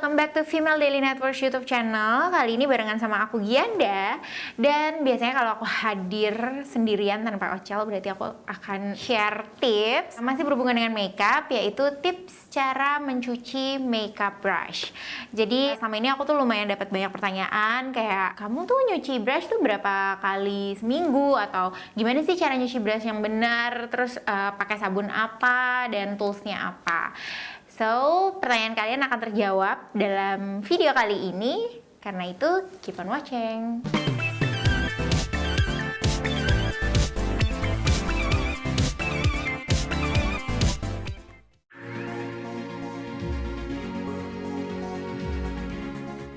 welcome back to Female Daily Network YouTube channel. Kali ini barengan sama aku Gianda. Dan biasanya kalau aku hadir sendirian tanpa Ocel, berarti aku akan share tips masih berhubungan dengan makeup, yaitu tips cara mencuci makeup brush. Jadi selama ini aku tuh lumayan dapat banyak pertanyaan kayak, kamu tuh nyuci brush tuh berapa kali seminggu, atau gimana sih cara nyuci brush yang benar, terus pakai sabun apa dan toolsnya apa. So, pertanyaan kalian akan terjawab dalam video kali ini. Karena itu, keep on watching.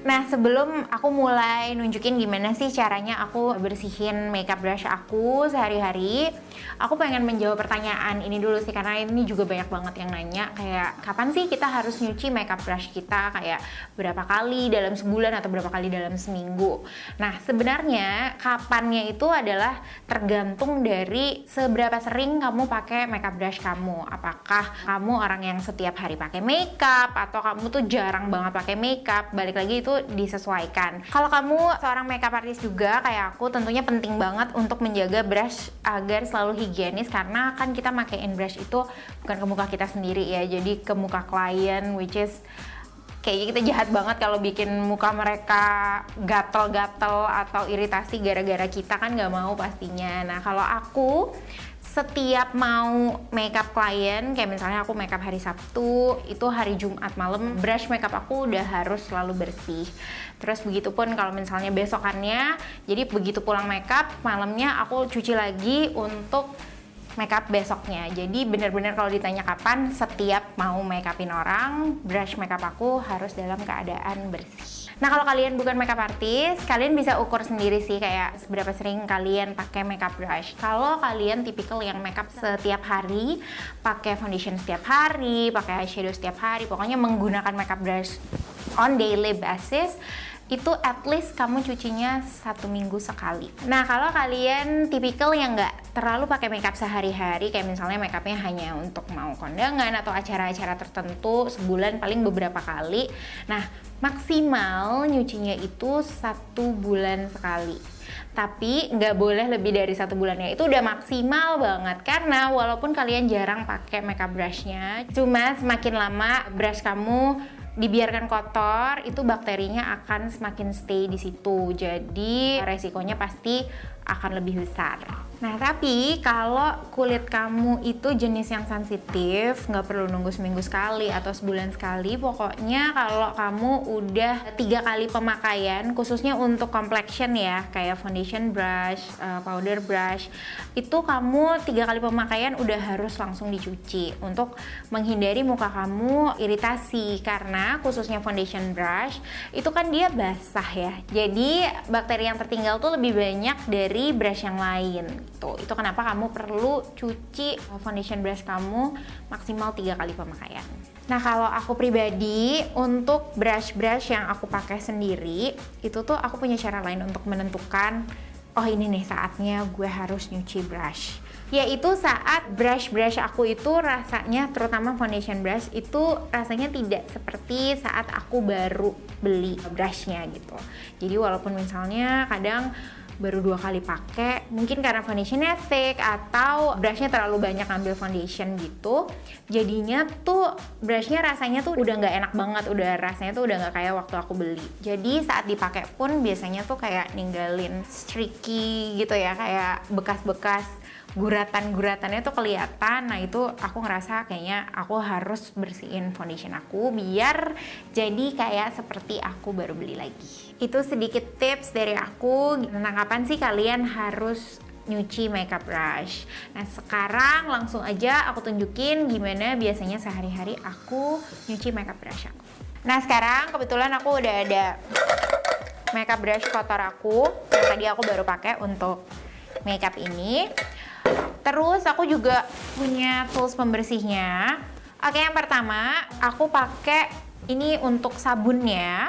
Nah, sebelum aku mulai nunjukin gimana sih caranya aku bersihin makeup brush aku sehari-hari, aku pengen menjawab pertanyaan ini dulu sih, karena ini juga banyak banget yang nanya kayak, kapan sih kita harus nyuci makeup brush kita, kayak berapa kali dalam sebulan atau berapa kali dalam seminggu. Nah, sebenarnya kapannya itu adalah tergantung dari seberapa sering kamu pakai makeup brush kamu. Apakah kamu orang yang setiap hari pakai makeup, atau kamu tuh jarang banget pakai makeup. Balik lagi, itu disesuaikan. Kalau kamu seorang makeup artist juga kayak aku, tentunya penting banget untuk menjaga brush agar selalu higienis, karena kan kita makein brush itu bukan ke muka kita sendiri ya, jadi ke muka klien, which is kayaknya kita jahat banget kalau bikin muka mereka gatel-gatel atau iritasi gara-gara kita, kan nggak mau pastinya. Nah, kalau aku setiap mau makeup klien, kayak misalnya aku makeup hari Sabtu, itu hari Jumat malam brush makeup aku udah harus selalu bersih. Terus begitu pun kalau misalnya besokannya, jadi begitu pulang makeup, malamnya aku cuci lagi untuk makeup besoknya. Jadi bener-bener kalau ditanya kapan, setiap mau makeupin orang, brush makeup aku harus dalam keadaan bersih. Nah, kalau kalian bukan makeup artist, kalian bisa ukur sendiri sih kayak seberapa sering kalian pakai makeup brush. Kalau kalian tipikal yang makeup setiap hari, pakai foundation setiap hari, pakai eyeshadow setiap hari, pokoknya menggunakan makeup brush on daily basis, itu at least kamu cucinya 1 minggu sekali. Nah, kalau kalian tipikal yang nggak terlalu pakai makeup sehari-hari, kayak misalnya makeupnya hanya untuk mau kondangan atau acara-acara tertentu, sebulan paling beberapa kali. Nah, maksimal nyucinya itu 1 bulan sekali. Tapi nggak boleh lebih dari 1 bulannya, itu udah maksimal banget. Karena walaupun kalian jarang pakai makeup brushnya, cuma semakin lama brush kamu dibiarkan kotor, itu bakterinya akan semakin stay di situ. Jadi resikonya pasti akan lebih besar. Nah, tapi kalau kulit kamu itu jenis yang sensitif, nggak perlu nunggu seminggu sekali atau sebulan sekali. Pokoknya kalau kamu udah 3 kali pemakaian, khususnya untuk complexion ya, kayak foundation brush, powder brush, itu kamu 3 kali pemakaian udah harus langsung dicuci untuk menghindari muka kamu iritasi. Karena khususnya foundation brush itu kan dia basah ya, jadi bakteri yang tertinggal tuh lebih banyak dari brush yang lain tuh. Itu kenapa kamu perlu cuci foundation brush kamu maksimal 3 kali pemakaian. Nah, kalau aku pribadi untuk brush-brush yang aku pakai sendiri, itu tuh aku punya cara lain untuk menentukan, oh ini nih saatnya gue harus nyuci brush. Yaitu saat brush aku itu rasanya, terutama foundation brush, itu rasanya tidak seperti saat aku baru beli brushnya gitu. Jadi walaupun misalnya kadang baru 2 kali pakai, mungkin karena foundationnya thick atau brushnya terlalu banyak ngambil foundation gitu, jadinya tuh brushnya rasanya tuh udah nggak enak banget, udah rasanya tuh udah nggak kayak waktu aku beli. Jadi saat dipakai pun biasanya tuh kayak ninggalin streaky gitu ya, kayak bekas-bekas guratan-guratannya tuh kelihatan. Nah, itu aku ngerasa kayaknya aku harus bersihin foundation aku biar jadi kayak seperti aku baru beli lagi. Itu sedikit tips dari aku tentang kapan sih kalian harus nyuci makeup brush. Nah, sekarang langsung aja aku tunjukin gimana biasanya sehari-hari aku nyuci makeup brush aku. Nah, sekarang kebetulan aku udah ada makeup brush kotor aku yang tadi aku baru pakai untuk makeup ini. Terus aku juga punya tools pembersihnya. Oke, yang pertama aku pakai ini untuk sabunnya.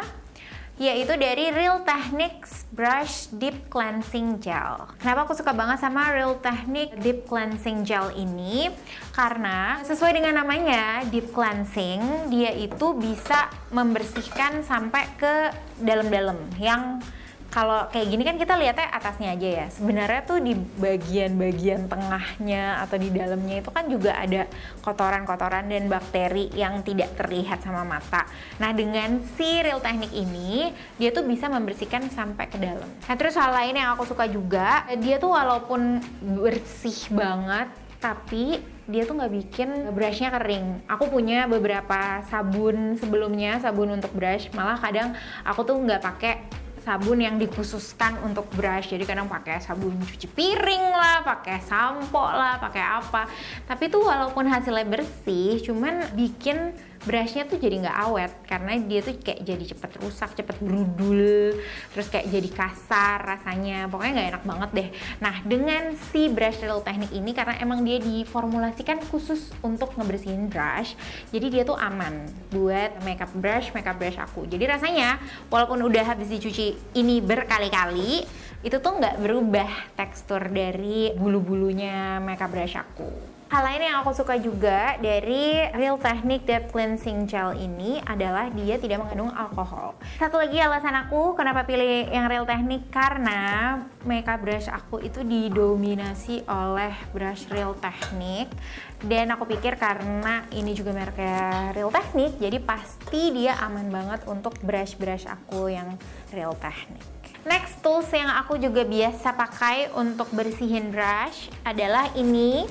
yaitu dari Real Techniques Brush Deep Cleansing Gel. Kenapa aku suka banget sama Real Techniques Deep Cleansing Gel ini? Karena sesuai dengan namanya, deep cleansing, dia itu bisa membersihkan sampai ke dalam-dalam. Yang kalau kayak gini kan kita lihatnya atasnya aja ya. Sebenarnya tuh di bagian-bagian tengahnya atau di dalamnya itu kan juga ada kotoran-kotoran dan bakteri yang tidak terlihat sama mata. Nah, dengan si Real Technique ini, dia tuh bisa membersihkan sampai ke dalam. Nah, terus hal lain yang aku suka juga, dia tuh walaupun bersih banget, tapi dia tuh nggak bikin brushnya kering. Aku punya beberapa sabun sebelumnya, sabun untuk brush. Malah kadang aku tuh nggak pakai sabun yang dikhususkan untuk brush, jadi kadang pakai sabun cuci piring lah, pakai sampo lah, pakai apa. Tapi tuh walaupun hasilnya bersih, cuman bikin brushnya tuh jadi nggak awet karena dia tuh kayak jadi cepet rusak, cepet berudul, terus kayak jadi kasar rasanya, pokoknya nggak enak banget deh. Nah, dengan si brush Real Technique ini, karena emang dia diformulasikan khusus untuk ngebersihin brush, jadi dia tuh aman buat makeup brush aku. Jadi rasanya walaupun udah habis dicuci ini berkali-kali, itu tuh nggak berubah tekstur dari bulu-bulunya makeup brush aku. Hal lain yang aku suka juga dari Real Technique Deep Cleansing Gel ini adalah dia tidak mengandung alkohol. Satu lagi alasan aku kenapa pilih yang Real Technique, karena makeup brush aku itu didominasi oleh brush Real Technique. Dan aku pikir karena ini juga mereknya Real Technique, jadi pasti dia aman banget untuk brush-brush aku yang Real Technique. Next tools yang aku juga biasa pakai untuk bersihin brush adalah ini.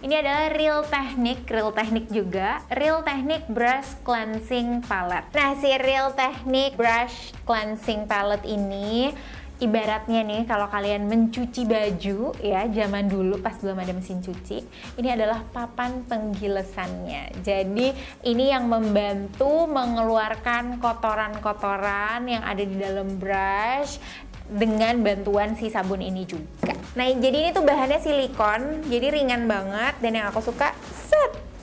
Ini adalah Real Technique juga, Real Technique Brush Cleansing Palette. Nah, si Real Technique Brush Cleansing Palette ini ibaratnya nih, kalau kalian mencuci baju ya, zaman dulu pas belum ada mesin cuci, ini adalah papan penggilesannya. Jadi ini yang membantu mengeluarkan kotoran-kotoran yang ada di dalam brush dengan bantuan si sabun ini juga. Nah, jadi ini tuh bahannya silikon, jadi ringan banget, dan yang aku suka,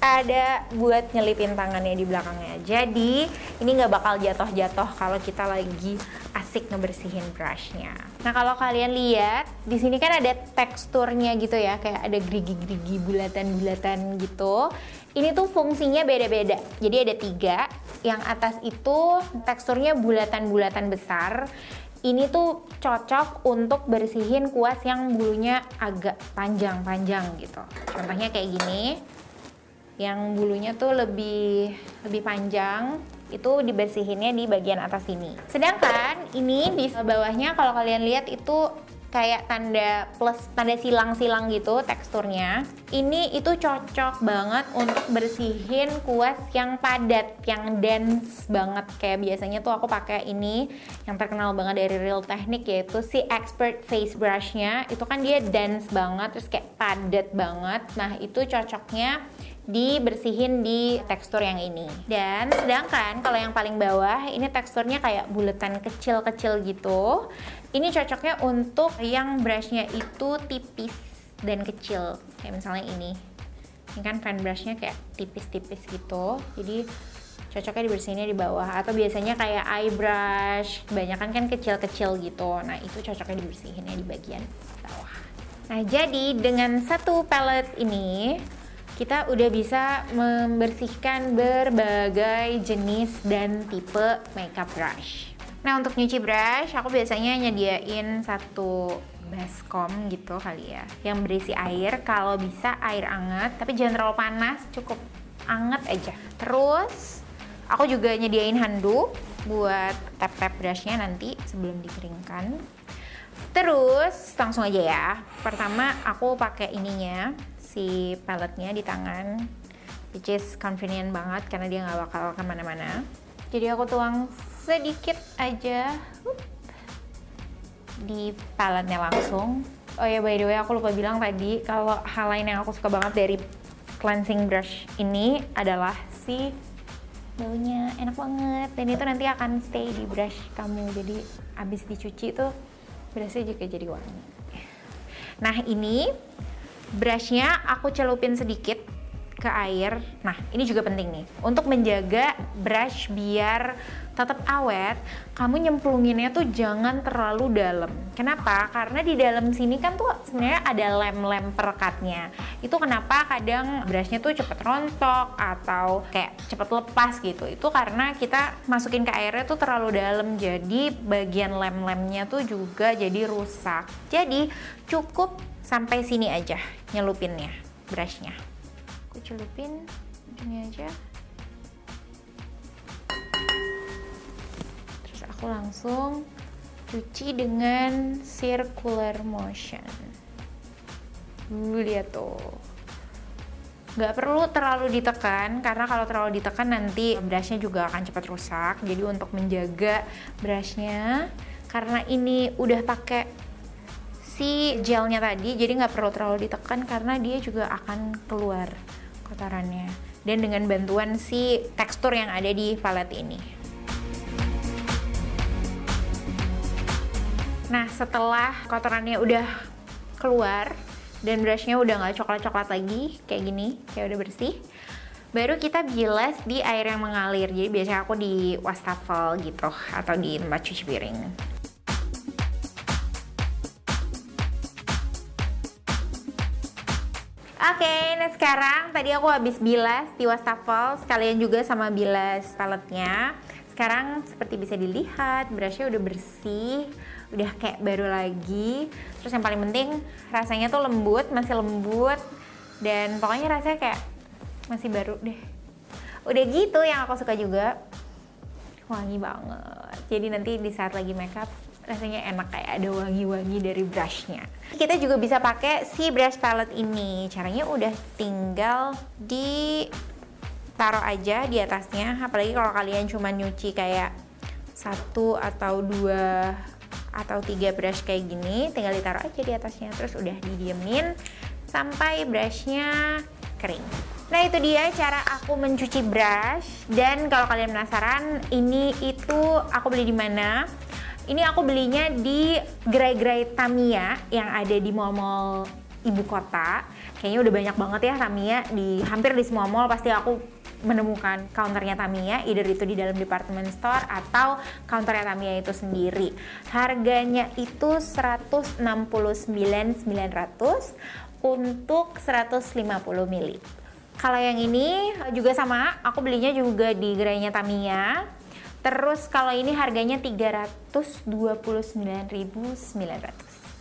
ada buat nyelipin tangannya di belakangnya. Jadi ini nggak bakal jatuh-jatuh kalau kita lagi asik ngebersihin brushnya. Nah, kalau kalian lihat di sini kan ada teksturnya gitu ya, kayak ada gerigi-gerigi bulatan-bulatan gitu. Ini tuh fungsinya beda-beda. Jadi ada 3. Yang atas itu teksturnya bulatan-bulatan besar. Ini tuh cocok untuk bersihin kuas yang bulunya agak panjang-panjang gitu. Contohnya kayak gini, yang bulunya tuh lebih panjang, itu dibersihinnya di bagian atas sini. Sedangkan ini di bawahnya kalau kalian lihat itu kayak tanda plus, tanda silang-silang gitu teksturnya. Ini itu cocok banget untuk bersihin kuas yang padat, yang dense banget. Kayak biasanya tuh aku pakai ini yang terkenal banget dari Real Technique, yaitu si Expert Face Brush-nya. Itu kan dia dense banget, terus kayak padat banget. Nah, itu cocoknya dibersihin di tekstur yang ini. Dan sedangkan kalau yang paling bawah ini teksturnya kayak buletan kecil-kecil gitu. Ini cocoknya untuk yang brushnya itu tipis dan kecil, kayak misalnya ini kan fan brushnya kayak tipis-tipis gitu, jadi cocoknya dibersihinnya di bawah. Atau biasanya kayak eye brush, kebanyakan kan kecil-kecil gitu, nah itu cocoknya dibersihinnya di bagian bawah. Nah, jadi dengan satu palette ini kita udah bisa membersihkan berbagai jenis dan tipe makeup brush. Nah, untuk nyuci brush, aku biasanya nyediain satu baskom gitu kali ya, yang berisi air, kalau bisa air hangat, tapi jangan terlalu panas, cukup hangat aja. Terus, aku juga nyediain handuk buat tap-tap brushnya nanti sebelum dikeringkan. Terus, langsung aja ya. Pertama, aku pakai ininya, si paletnya di tangan, which is convenient banget karena dia nggak bakal kemana-mana. Jadi aku tuang sedikit aja di paletnya langsung. Oh ya, by the way, aku lupa bilang tadi kalau hal lain yang aku suka banget dari cleansing brush ini adalah si baunya enak banget, dan itu nanti akan stay di brush kamu. Jadi abis dicuci tuh brushnya juga jadi wangi. Nah, ini brushnya aku celupin sedikit ke air. Nah, ini juga penting nih. Untuk menjaga brush biar tetap awet, kamu nyemplunginnya tuh jangan terlalu dalam. Kenapa? Karena di dalam sini kan tuh sebenarnya ada lem-lem perekatnya. Itu kenapa kadang brushnya tuh cepet rontok atau kayak cepet lepas gitu. Itu karena kita masukin ke airnya tuh terlalu dalam, jadi bagian lem-lemnya tuh juga jadi rusak. Jadi cukup sampai sini aja nyelupinnya brushnya. Aku celupin gini aja. Terus aku langsung cuci dengan circular motion. Lihat tuh. Nggak perlu terlalu ditekan, karena kalau terlalu ditekan nanti brushnya juga akan cepat rusak. Jadi untuk menjaga brushnya, karena ini udah pakai si gelnya tadi, jadi nggak perlu terlalu ditekan karena dia juga akan keluar kotorannya. Dan dengan bantuan si tekstur yang ada di palet ini. Nah, setelah kotorannya udah keluar dan brushnya udah nggak coklat-coklat lagi kayak gini, kayak udah bersih, baru kita bilas di air yang mengalir. Jadi biasanya aku di wastafel gitu atau di tempat cuci piring. Oke, nah sekarang tadi aku habis bilas di wastafel, sekalian juga sama bilas paletnya. Sekarang seperti bisa dilihat, brushnya udah bersih, udah kayak baru lagi. Terus yang paling penting, rasanya tuh lembut, masih lembut. Dan pokoknya rasanya kayak masih baru deh. Udah gitu yang aku suka juga, wangi banget. Jadi nanti di saat lagi makeup, rasanya enak kayak ada wangi-wangi dari brushnya. Kita juga bisa pakai si brush palette ini. Caranya udah tinggal ditaruh aja di atasnya. Apalagi kalau kalian cuma nyuci kayak 1 atau 2 atau 3 brush kayak gini, tinggal ditaruh aja di atasnya. Terus udah didiemin sampai brushnya kering. Nah, itu dia cara aku mencuci brush. Dan kalau kalian penasaran, ini itu aku beli di mana? Ini aku belinya di gerai-gerai Tamiya yang ada di mall-mall ibu kota. Kayaknya udah banyak banget ya Tamiya, di hampir di semua mall pasti aku menemukan counternya Tamiya, either itu di dalam department store atau counternya Tamiya itu sendiri. Harganya itu 169.900 untuk 150 ml. Kalau yang ini juga sama, aku belinya juga di gerainya Tamiya. Terus kalau ini harganya 329.900.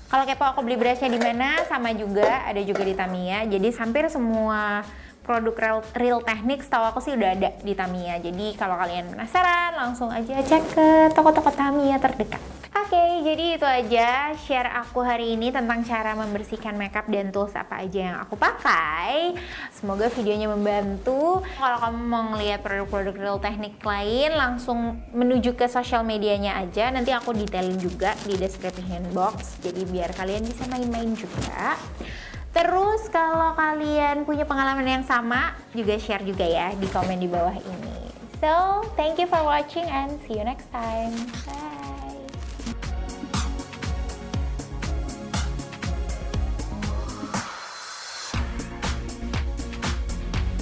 Kalau kepo aku beli brushnya di mana, sama juga ada juga di Tamiya. Jadi hampir semua produk Real Techniques tahu aku sih udah ada di Tamiya. Jadi kalau kalian penasaran, langsung aja cek ke toko-toko Tamiya terdekat. Oke, jadi itu aja share aku hari ini tentang cara membersihkan makeup dan tools apa aja yang aku pakai. Semoga videonya membantu. Kalau kamu mau ngeliat produk-produk Real Techniques lain, langsung menuju ke sosial medianya aja. Nanti aku detailin juga di description box, jadi biar kalian bisa main-main juga. Terus kalau kalian punya pengalaman yang sama, juga share juga ya di komen di bawah ini. So, thank you for watching and see you next time. Bye!